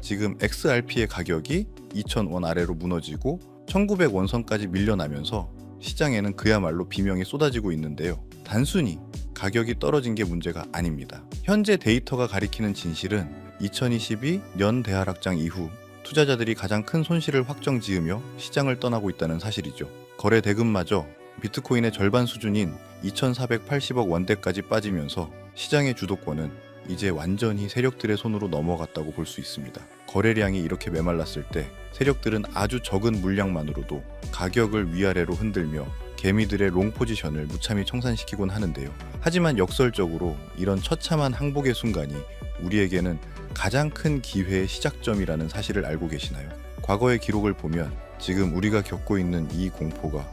지금 XRP의 가격이 2,000원 아래로 무너지고 1,900원선까지 밀려나면서 시장에는 그야말로 비명이 쏟아지고 있는데요. 단순히 가격이 떨어진 게 문제가 아닙니다. 현재 데이터가 가리키는 진실은 2022년 대하락장 이후 투자자들이 가장 큰 손실을 확정지으며 시장을 떠나고 있다는 사실이죠. 거래 대금마저 비트코인의 절반 수준인 2,480억 원대까지 빠지면서 시장의 주도권은 이제 완전히 세력들의 손으로 넘어갔다고 볼 수 있습니다. 거래량이 이렇게 메말랐을 때 세력들은 아주 적은 물량만으로도 가격을 위아래로 흔들며 개미들의 롱 포지션을 무참히 청산시키곤 하는데요. 하지만 역설적으로 이런 처참한 항복의 순간이 우리에게는 가장 큰 기회의 시작점이라는 사실을 알고 계시나요? 과거의 기록을 보면 지금 우리가 겪고 있는 이 공포가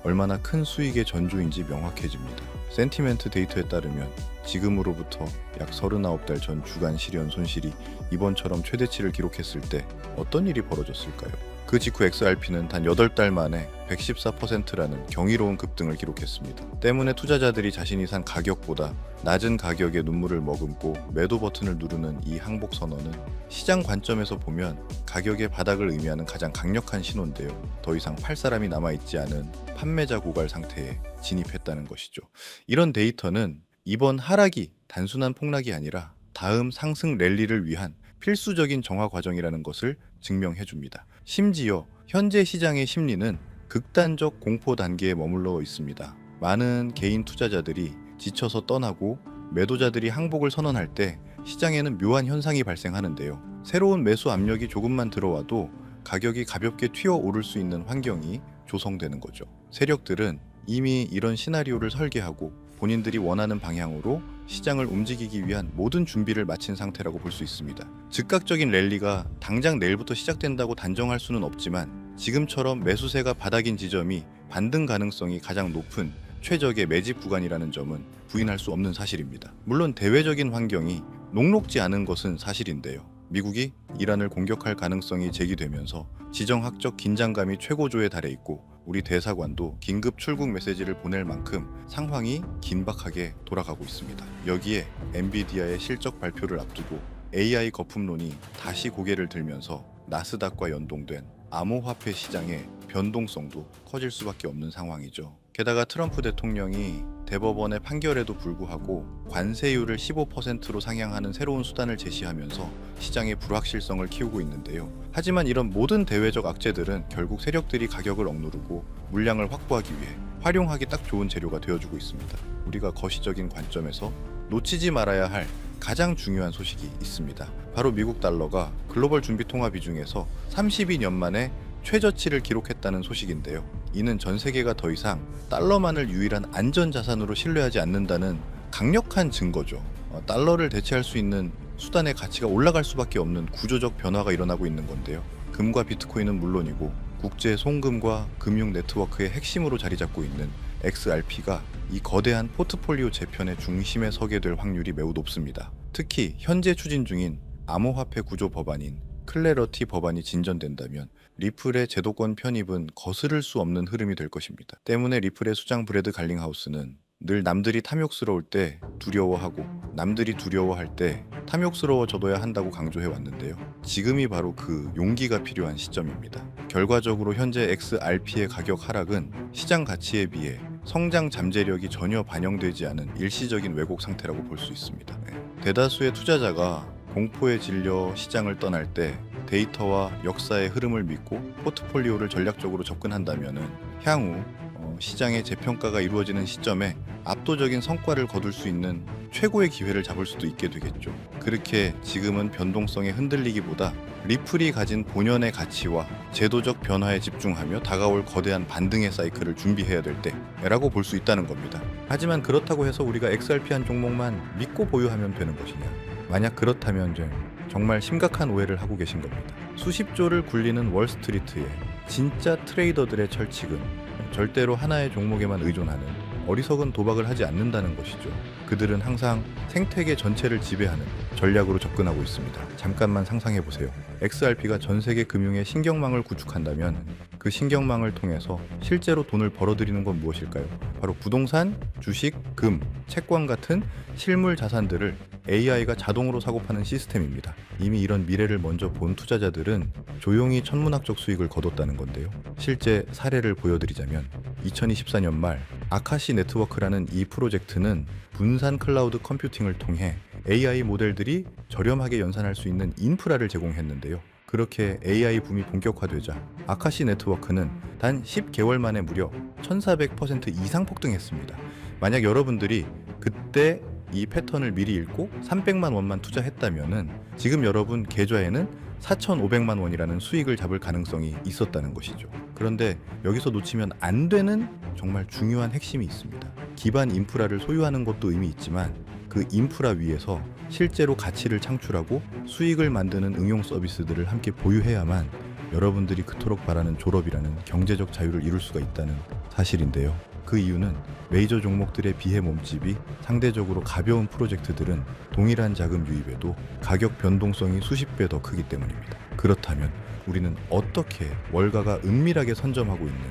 얼마나 큰 수익의 전조인지 명확해집니다. 센티멘트 데이터에 따르면 지금으로부터 약 39달 전 주간 실현 손실이 이번처럼 최대치를 기록했을 때 어떤 일이 벌어졌을까요? 그 직후 XRP는 단 8달 만에 114%라는 경이로운 급등을 기록했습니다. 때문에 투자자들이 자신이 산 가격보다 낮은 가격에 눈물을 머금고 매도 버튼을 누르는 이 항복 선언은 시장 관점에서 보면 가격의 바닥을 의미하는 가장 강력한 신호인데요. 더 이상 팔 사람이 남아있지 않은 판매자 고갈 상태에 진입했다는 것이죠. 이런 데이터는 이번 하락이 단순한 폭락이 아니라 다음 상승 랠리를 위한 필수적인 정화 과정이라는 것을 증명해줍니다. 심지어 현재 시장의 심리는 극단적 공포 단계에 머물러 있습니다. 많은 개인 투자자들이 지쳐서 떠나고 매도자들이 항복을 선언할 때 시장에는 묘한 현상이 발생하는데요. 새로운 매수 압력이 조금만 들어와도 가격이 가볍게 튀어오를 수 있는 환경이 조성되는 거죠. 세력들은 이미 이런 시나리오를 설계하고 본인들이 원하는 방향으로 시장을 움직이기 위한 모든 준비를 마친 상태라고 볼 수 있습니다. 즉각적인 랠리가 당장 내일부터 시작된다고 단정할 수는 없지만 지금처럼 매수세가 바닥인 지점이 반등 가능성이 가장 높은 최적의 매집 구간이라는 점은 부인할 수 없는 사실입니다. 물론 대외적인 환경이 녹록지 않은 것은 사실인데요. 미국이 이란을 공격할 가능성이 제기되면서 지정학적 긴장감이 최고조에 달해 있고 우리 대사관도 긴급 출국 메시지를 보낼 만큼 상황이 긴박하게 돌아가고 있습니다. 여기에 엔비디아의 실적 발표를 앞두고 AI 거품론이 다시 고개를 들면서 나스닥과 연동된 암호화폐 시장의 변동성도 커질 수밖에 없는 상황이죠. 게다가 트럼프 대통령이 대법원의 판결에도 불구하고 관세율을 15%로 상향하는 새로운 수단을 제시하면서 시장의 불확실성을 키우고 있는데요. 하지만 이런 모든 대외적 악재들은 결국 세력들이 가격을 억누르고 물량을 확보하기 위해 활용하기 딱 좋은 재료가 되어주고 있습니다. 우리가 거시적인 관점에서 놓치지 말아야 할 가장 중요한 소식이 있습니다. 바로 미국 달러가 글로벌 준비통화 비중에서 32년 만에 최저치를 기록했다는 소식인데요. 이는 전 세계가 더 이상 달러만을 유일한 안전자산으로 신뢰하지 않는다는 강력한 증거죠. 달러를 대체할 수 있는 수단의 가치가 올라갈 수밖에 없는 구조적 변화가 일어나고 있는 건데요. 금과 비트코인은 물론이고 국제 송금과 금융 네트워크의 핵심으로 자리 잡고 있는 XRP가 이 거대한 포트폴리오 재편의 중심에 서게 될 확률이 매우 높습니다. 특히 현재 추진 중인 암호화폐 구조 법안인 클래러티 법안이 진전된다면 리플의 제도권 편입은 거스를 수 없는 흐름이 될 것입니다. 때문에 리플의 수장 브래드 갈링하우스는 늘 남들이 탐욕스러울 때 두려워하고 남들이 두려워할 때 탐욕스러워져둬야 한다고 강조해 왔는데요. 지금이 바로 그 용기가 필요한 시점입니다. 결과적으로 현재 XRP의 가격 하락은 시장 가치에 비해 성장 잠재력이 전혀 반영되지 않은 일시적인 왜곡 상태라고 볼 수 있습니다. 대다수의 투자자가 공포에 질려 시장을 떠날 때 데이터와 역사의 흐름을 믿고 포트폴리오를 전략적으로 접근한다면 향후 시장의 재평가가 이루어지는 시점에 압도적인 성과를 거둘 수 있는 최고의 기회를 잡을 수도 있게 되겠죠. 그렇게 지금은 변동성에 흔들리기보다 리플이 가진 본연의 가치와 제도적 변화에 집중하며 다가올 거대한 반등의 사이클을 준비해야 될 때라고 볼 수 있다는 겁니다. 하지만 그렇다고 해서 우리가 XRP 한 종목만 믿고 보유하면 되는 것이냐? 만약 그렇다면 정말 심각한 오해를 하고 계신 겁니다. 수십조를 굴리는 월스트리트의 진짜 트레이더들의 철칙은 절대로 하나의 종목에만 의존하는 어리석은 도박을 하지 않는다는 것이죠. 그들은 항상 생태계 전체를 지배하는 전략으로 접근하고 있습니다. 잠깐만 상상해보세요. XRP가 전 세계 금융의 신경망을 구축한다면 그 신경망을 통해서 실제로 돈을 벌어들이는 건 무엇일까요? 바로 부동산, 주식, 금, 채권 같은 실물 자산들을 AI가 자동으로 사고 파는 시스템입니다. 이미 이런 미래를 먼저 본 투자자들은 조용히 천문학적 수익을 거뒀다는 건데요. 실제 사례를 보여드리자면 2024년 말 아카시 네트워크라는 이 프로젝트는 분산 클라우드 컴퓨팅을 통해 AI 모델들이 저렴하게 연산할 수 있는 인프라를 제공했는데요. 그렇게 AI 붐이 본격화되자 아카시 네트워크는 단 10개월 만에 무려 1400% 이상 폭등했습니다. 만약 여러분들이 그때 이 패턴을 미리 읽고 300만 원만 투자했다면은 지금 여러분 계좌에는 4,500만 원이라는 수익을 잡을 가능성이 있었다는 것이죠. 그런데 여기서 놓치면 안 되는 정말 중요한 핵심이 있습니다. 기반 인프라를 소유하는 것도 의미 있지만 그 인프라 위에서 실제로 가치를 창출하고 수익을 만드는 응용 서비스들을 함께 보유해야만 여러분들이 그토록 바라는 졸업이라는 경제적 자유를 이룰 수가 있다는 사실인데요. 그 이유는 메이저 종목들의 비해 몸집이 상대적으로 가벼운 프로젝트들은 동일한 자금 유입에도 가격 변동성이 수십 배 더 크기 때문입니다. 그렇다면 우리는 어떻게 월가가 은밀하게 선점하고 있는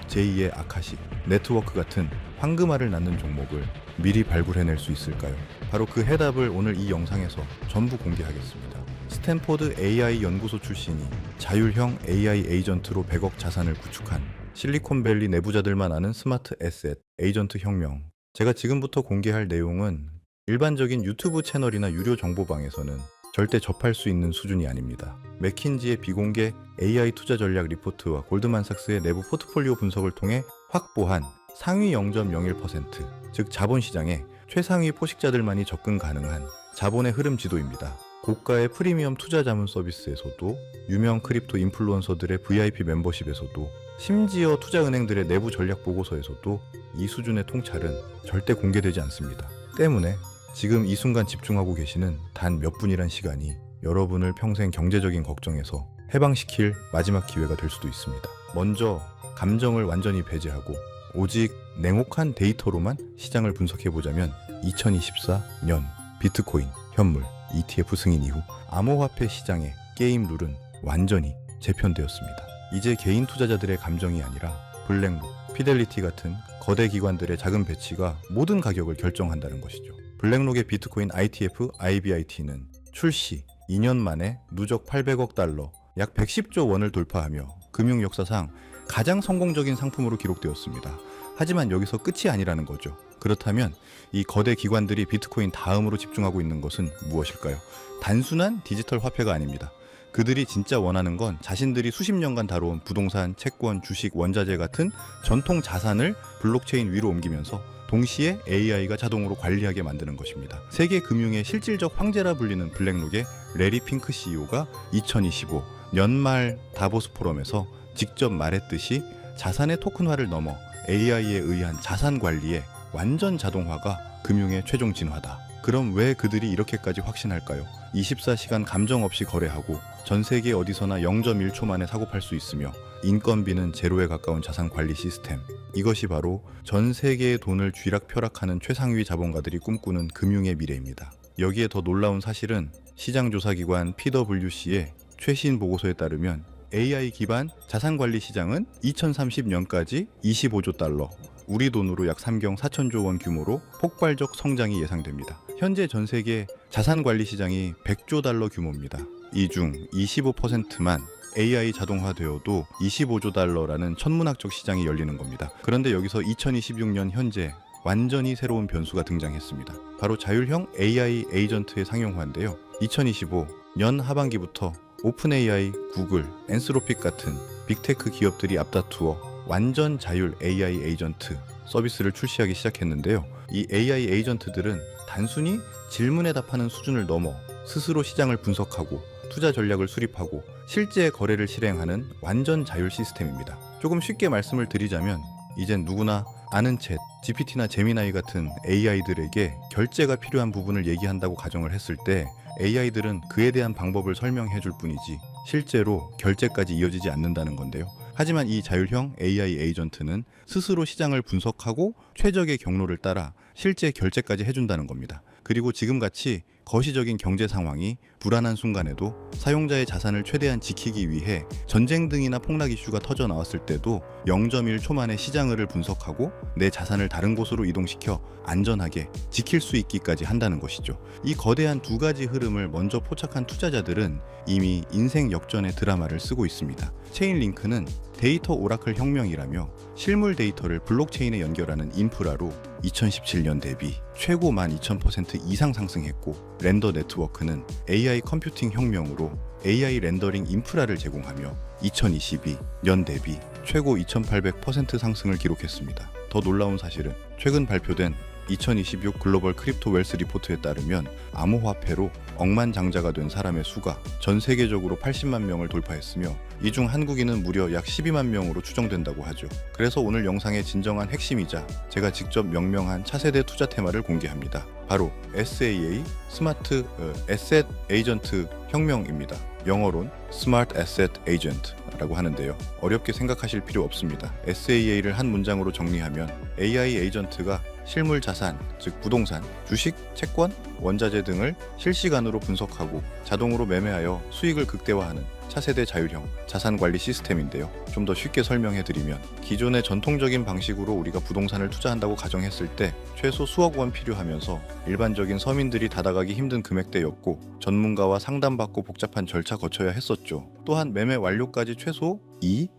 제2의 아카시, 네트워크 같은 황금알을 낳는 종목을 미리 발굴해낼 수 있을까요? 바로 그 해답을 오늘 이 영상에서 전부 공개하겠습니다. 스탠포드 AI 연구소 출신이 자율형 AI 에이전트로 100억 자산을 구축한 실리콘밸리 내부자들만 아는 스마트 에셋, 에이전트 혁명. 제가 지금부터 공개할 내용은 일반적인 유튜브 채널이나 유료 정보방에서는 절대 접할 수 있는 수준이 아닙니다. 맥킨지의 비공개 AI 투자 전략 리포트와 골드만삭스의 내부 포트폴리오 분석을 통해 확보한 상위 0.01%, 즉 자본시장에 최상위 포식자들만이 접근 가능한 자본의 흐름 지도입니다. 고가의 프리미엄 투자 자문 서비스에서도 유명 크립토 인플루언서들의 VIP 멤버십에서도 심지어 투자은행들의 내부 전략 보고서에서도 이 수준의 통찰은 절대 공개되지 않습니다. 때문에 지금 이 순간 집중하고 계시는 단 몇 분이란 시간이 여러분을 평생 경제적인 걱정에서 해방시킬 마지막 기회가 될 수도 있습니다. 먼저 감정을 완전히 배제하고 오직 냉혹한 데이터로만 시장을 분석해보자면 2024년 비트코인, 현물, ETF 승인 이후 암호화폐 시장의 게임 룰은 완전히 재편되었습니다. 이제 개인 투자자들의 감정이 아니라 블랙록, 피델리티 같은 거대 기관들의 자금 배치가 모든 가격을 결정한다는 것이죠. 블랙록의 비트코인 ITF IBIT는 출시 2년 만에 누적 800억 달러, 약 110조 원을 돌파하며 금융 역사상 가장 성공적인 상품으로 기록되었습니다. 하지만 여기서 끝이 아니라는 거죠. 그렇다면 이 거대 기관들이 비트코인 다음으로 집중하고 있는 것은 무엇일까요? 단순한 디지털 화폐가 아닙니다. 그들이 진짜 원하는 건 자신들이 수십 년간 다뤄온 부동산, 채권, 주식, 원자재 같은 전통 자산을 블록체인 위로 옮기면서 동시에 AI가 자동으로 관리하게 만드는 것입니다. 세계 금융의 실질적 황제라 불리는 블랙록의 레리 핑크 CEO가 2025 연말 다보스 포럼에서 직접 말했듯이 자산의 토큰화를 넘어 AI에 의한 자산 관리의 완전 자동화가 금융의 최종 진화다. 그럼 왜 그들이 이렇게까지 확신할까요? 24시간 감정 없이 거래하고 전 세계 어디서나 0.1초 만에 사고 팔 수 있으며 인건비는 제로에 가까운 자산 관리 시스템. 이것이 바로 전 세계의 돈을 쥐락펴락하는 최상위 자본가들이 꿈꾸는 금융의 미래입니다. 여기에 더 놀라운 사실은 시장조사기관 PwC의 최신 보고서에 따르면 AI 기반 자산관리 시장은 2030년까지 25조 달러, 우리 돈으로 약 3경 4천조 원 규모로 폭발적 성장이 예상됩니다. 현재 전 세계 자산관리 시장이 100조 달러 규모입니다. 이 중 25%만 AI 자동화되어도 25조 달러라는 천문학적 시장이 열리는 겁니다. 그런데 여기서 2026년 현재 완전히 새로운 변수가 등장했습니다. 바로 자율형 AI 에이전트의 상용화인데요. 2025 년 하반기부터 오픈 AI, 구글, 엔스로픽 같은 빅테크 기업들이 앞다투어 완전 자율 AI 에이전트 서비스를 출시하기 시작했는데요. 이 AI 에이전트들은 단순히 질문에 답하는 수준을 넘어 스스로 시장을 분석하고 투자 전략을 수립하고 실제 거래를 실행하는 완전 자율 시스템입니다. 조금 쉽게 말씀을 드리자면 이젠 누구나 아는 챗, GPT나 제미나이 같은 AI들에게 결제가 필요한 부분을 얘기한다고 가정을 했을 때 AI들은 그에 대한 방법을 설명해 줄 뿐이지 실제로 결제까지 이어지지 않는다는 건데요. 하지만 이 자율형 AI 에이전트는 스스로 시장을 분석하고 최적의 경로를 따라 실제 결제까지 해준다는 겁니다. 그리고 지금같이 거시적인 경제 상황이 불안한 순간에도 사용자의 자산을 최대한 지키기 위해 전쟁 등이나 폭락 이슈가 터져 나왔을 때도 0.1초 만에 시장을 분석하고 내 자산을 다른 곳으로 이동시켜 안전하게 지킬 수 있기까지 한다는 것이죠. 이 거대한 두 가지 흐름을 먼저 포착한 투자자들은 이미 인생 역전의 드라마를 쓰고 있습니다. 체인링크는 데이터 오라클 혁명이라며 실물 데이터를 블록체인에 연결하는 인프라로 2017년 대비 최고 12,000% 이상 상승했고, 렌더 네트워크는 AI 컴퓨팅 혁명으로 AI 렌더링 인프라를 제공하며 2022년 대비 최고 2,800% 상승을 기록했습니다. 더 놀라운 사실은 최근 발표된 2026 글로벌 크립토 웰스 리포트에 따르면 암호화폐로 억만장자가 된 사람의 수가 전 세계적으로 80만 명을 돌파했으며 이 중 한국인은 무려 약 12만 명으로 추정된다고 하죠. 그래서 오늘 영상의 진정한 핵심이자 제가 직접 명명한 차세대 투자 테마를 공개합니다. 바로 SAA 스마트 에셋 에이전트 혁명입니다. 영어론 스마트 에셋 에이전트라고 하는데요. 어렵게 생각하실 필요 없습니다. SAA를 한 문장으로 정리하면 AI 에이전트가 실물 자산, 즉 부동산, 주식, 채권, 원자재 등을 실시간으로 분석하고 자동으로 매매하여 수익을 극대화하는 차세대 자율형 자산관리 시스템인데요. 좀 더 쉽게 설명해드리면 기존의 전통적인 방식으로 우리가 부동산을 투자한다고 가정했을 때 최소 수억 원 필요하면서 일반적인 서민들이 다가가기 힘든 금액대였고 전문가와 상담받고 복잡한 절차 거쳐야 했었죠. 또한 매매 완료까지 최소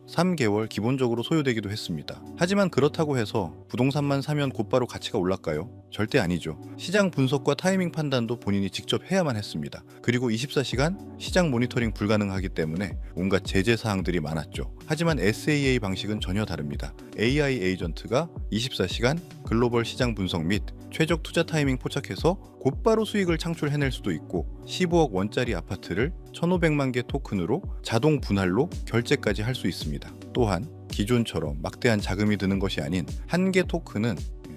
3개월 기본적으로 소요되기도 했습니다. 하지만 그렇다고 해서 부동산만 사면 곧바로 가치가 올랐까요? 절대 아니죠. 시장 분석과 타이밍 판단도 본인이 직접 해야만 했습니다. 그리고 24시간 시장 모니터링 불가능하기 때문에 온갖 제재 사항들이 많았죠. 하지만 SAA 방식은 전혀 다릅니다. AI 에이전트가 24시간 글로벌 시장 분석 및 최적 투자 타이밍 포착해서 곧바로 수익을 창출해낼 수도 있고 15억 원짜리 아파트를 1,500만 개 토큰으로 자동 분할로 결제까지 할 수 있습니다. 또한 기존처럼 막대한 자금이 드는 것이 아닌 한 개 토큰은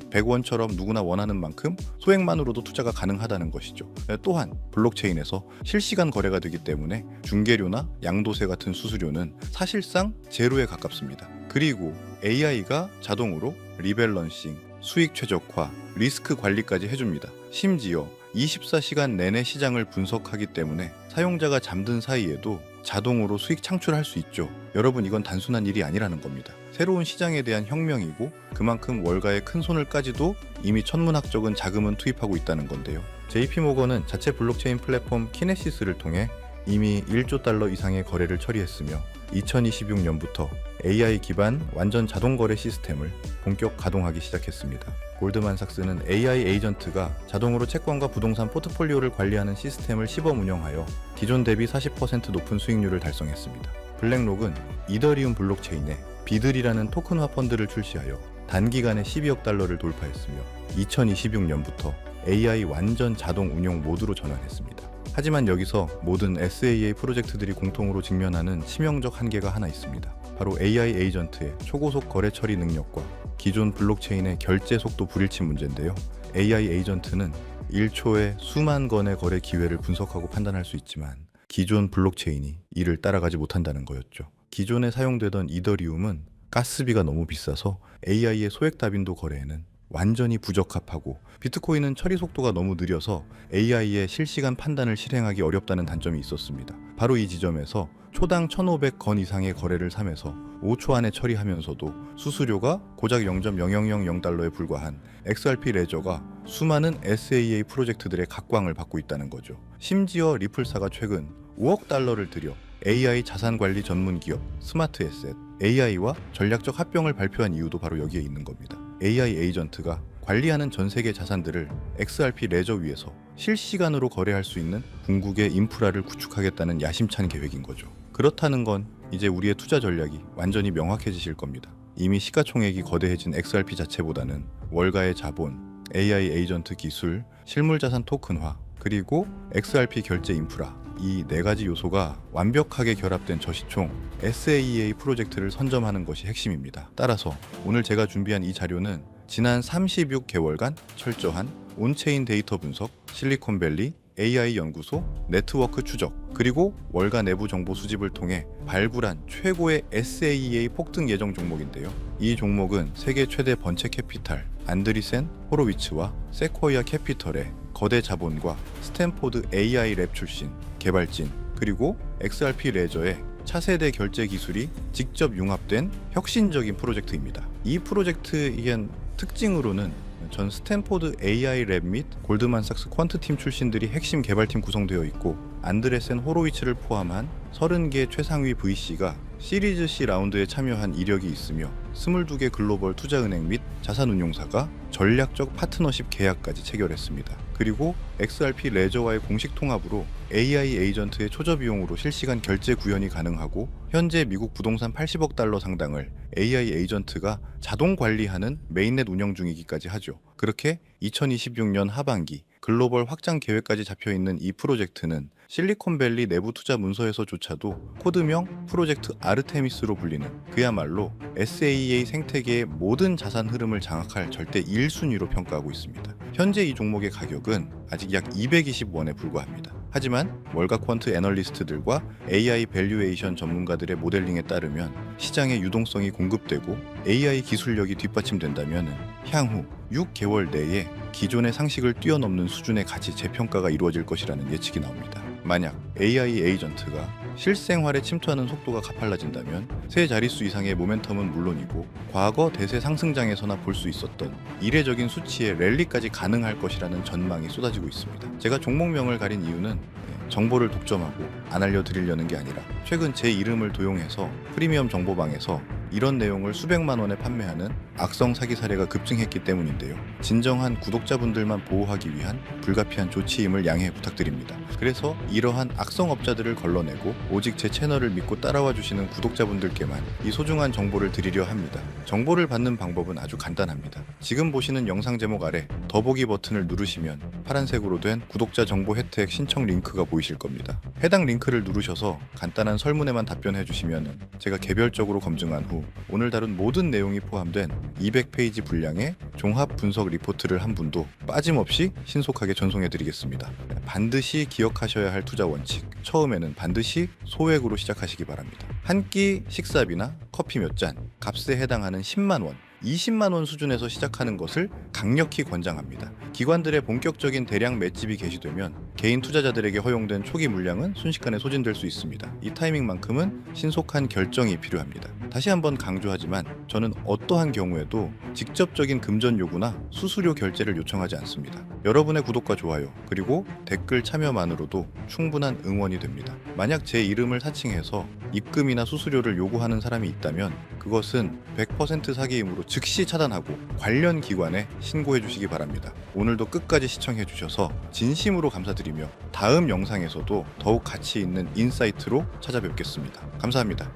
100원처럼 누구나 원하는 만큼 소액만으로도 투자가 가능하다는 것이죠. 또한 블록체인에서 실시간 거래가 되기 때문에 중개료나 양도세 같은 수수료는 사실상 제로에 가깝습니다. 그리고 AI가 자동으로 리밸런싱, 수익 최적화, 리스크 관리까지 해줍니다. 심지어 24시간 내내 시장을 분석하기 때문에 사용자가 잠든 사이에도 자동으로 수익 창출할 수 있죠. 여러분, 이건 단순한 일이 아니라는 겁니다. 새로운 시장에 대한 혁명이고 그만큼 월가의 큰 손을까지도 이미 천문학적인 자금은 투입하고 있다는 건데요. JP모건은 자체 블록체인 플랫폼 키네시스를 통해 이미 1조 달러 이상의 거래를 처리했으며 2026년부터 AI 기반 완전 자동 거래 시스템을 본격 가동하기 시작했습니다. 골드만삭스는 AI 에이전트가 자동으로 채권과 부동산 포트폴리오를 관리하는 시스템을 시범 운영하여 기존 대비 40% 높은 수익률을 달성했습니다. 블랙록은 이더리움 블록체인에 비들이라는 토큰화 펀드를 출시하여 단기간에 12억 달러를 돌파했으며 2026년부터 AI 완전 자동 운용 모드로 전환했습니다. 하지만 여기서 모든 SAA 프로젝트들이 공통으로 직면하는 치명적 한계가 하나 있습니다. 바로 AI 에이전트의 초고속 거래 처리 능력과 기존 블록체인의 결제 속도 불일치 문제인데요. AI 에이전트는 1초에 수만 건의 거래 기회를 분석하고 판단할 수 있지만 기존 블록체인이 이를 따라가지 못한다는 거였죠. 기존에 사용되던 이더리움은 가스비가 너무 비싸서 AI의 소액 다빈도 거래에는 완전히 부적합하고 비트코인은 처리 속도가 너무 느려서 AI의 실시간 판단을 실행하기 어렵다는 단점이 있었습니다. 바로 이 지점에서 초당 1,500건 이상의 거래를 3에서 5초 안에 처리하면서도 수수료가 고작 0.0000달러에 불과한 XRP 레저가 수많은 SAA 프로젝트들의 각광을 받고 있다는 거죠. 심지어 리플사가 최근 5억 달러를 들여 AI 자산 관리 전문 기업 스마트 에셋 AI와 전략적 합병을 발표한 이유도 바로 여기에 있는 겁니다. AI 에이전트가 관리하는 전 세계 자산들을 XRP 레저 위에서 실시간으로 거래할 수 있는 궁극의 인프라를 구축하겠다는 야심찬 계획인 거죠. 그렇다는 건 이제 우리의 투자 전략이 완전히 명확해지실 겁니다. 이미 시가총액이 거대해진 XRP 자체보다는 월가의 자본, AI 에이전트 기술, 실물자산 토큰화, 그리고 XRP 결제 인프라, 이 네 가지 요소가 완벽하게 결합된 저시총 SAA 프로젝트를 선점하는 것이 핵심입니다. 따라서 오늘 제가 준비한 이 자료는 지난 36개월간 철저한 온체인 데이터 분석, 실리콘밸리 AI 연구소, 네트워크 추적, 그리고 월가 내부 정보 수집을 통해 발굴한 최고의 SAA 폭등 예정 종목인데요. 이 종목은 세계 최대 번체 캐피탈 안드리센 호로위츠와 세코이아 캐피털의 거대 자본과 스탠포드 AI 랩 출신 개발진, 그리고 XRP 레저의 차세대 결제 기술이 직접 융합된 혁신적인 프로젝트입니다. 이 프로젝트의 특징으로는 전 스탠포드 AI 랩 및 골드만삭스 퀀트팀 출신들이 핵심 개발팀 구성되어 있고, 안드레센 호로위츠를 포함한 30개 최상위 VC가 시리즈 C 라운드에 참여한 이력이 있으며 22개 글로벌 투자은행 및 자산운용사가 전략적 파트너십 계약까지 체결했습니다. 그리고 XRP 레저와의 공식 통합으로 AI 에이전트의 초저 비용으로 실시간 결제 구현이 가능하고, 현재 미국 부동산 80억 달러 상당을 AI 에이전트가 자동 관리하는 메인넷 운영 중이기까지 하죠. 그렇게 2026년 하반기 글로벌 확장 계획까지 잡혀있는 이 프로젝트는 실리콘밸리 내부 투자 문서에서조차도 코드명 프로젝트 아르테미스로 불리는 그야말로 SAA 생태계의 모든 자산 흐름을 장악할 절대 1순위로 평가하고 있습니다. 현재 이 종목의 가격은 아직 약 220원에 불과합니다. 하지만 월가 퀀트 애널리스트들과 AI 밸류에이션 전문가들의 모델링에 따르면 시장의 유동성이 공급되고 AI 기술력이 뒷받침된다면 향후 6개월 내에 기존의 상식을 뛰어넘는 수준의 가치 재평가가 이루어질 것이라는 예측이 나옵니다. 만약 AI 에이전트가 실생활에 침투하는 속도가 가팔라진다면 세 자릿수 이상의 모멘텀은 물론이고 과거 대세 상승장에서나 볼 수 있었던 이례적인 수치의 랠리까지 가능할 것이라는 전망이 쏟아지고 있습니다. 제가 종목명을 가린 이유는 정보를 독점하고 안 알려드리려는 게 아니라 최근 제 이름을 도용해서 프리미엄 정보방에서 이런 내용을 수백만 원에 판매하는 악성 사기 사례가 급증했기 때문인데요. 진정한 구독자분들만 보호하기 위한 불가피한 조치임을 양해 부탁드립니다. 그래서 이러한 악성업자들을 걸러내고 오직 제 채널을 믿고 따라와 주시는 구독자분들께만 이 소중한 정보를 드리려 합니다. 정보를 받는 방법은 아주 간단합니다. 지금 보시는 영상 제목 아래 더보기 버튼을 누르시면 파란색으로 된 구독자 정보 혜택 신청 링크가 보이실 겁니다. 해당 링크를 누르셔서 간단한 설문에만 답변해 주시면 제가 개별적으로 검증한 후 오늘 다룬 모든 내용이 포함된 200페이지 분량의 종합 분석 리포트를 한 분도 빠짐없이 신속하게 전송해 드리겠습니다. 반드시 기억하셔야 할 투자 원칙, 처음에는 반드시 소액으로 시작하시기 바랍니다. 한 끼 식사비나 커피 몇 잔, 값에 해당하는 10만 원, 20만 원 수준에서 시작하는 것을 강력히 권장합니다. 기관들의 본격적인 대량 맷집이 개시되면 개인 투자자들에게 허용된 초기 물량은 순식간에 소진될 수 있습니다. 이 타이밍만큼은 신속한 결정이 필요합니다. 다시 한번 강조하지만 저는 어떠한 경우에도 직접적인 금전 요구나 수수료 결제를 요청하지 않습니다. 여러분의 구독과 좋아요 그리고 댓글 참여만으로도 충분한 응원이 됩니다. 만약 제 이름을 사칭해서 입금이나 수수료를 요구하는 사람이 있다면 그것은 100% 사기이므로 즉시 차단하고 관련 기관에 신고해 주시기 바랍니다. 오늘도 끝까지 시청해 주셔서 진심으로 감사드리며 다음 영상에서도 더욱 가치 있는 인사이트로 찾아뵙겠습니다. 감사합니다.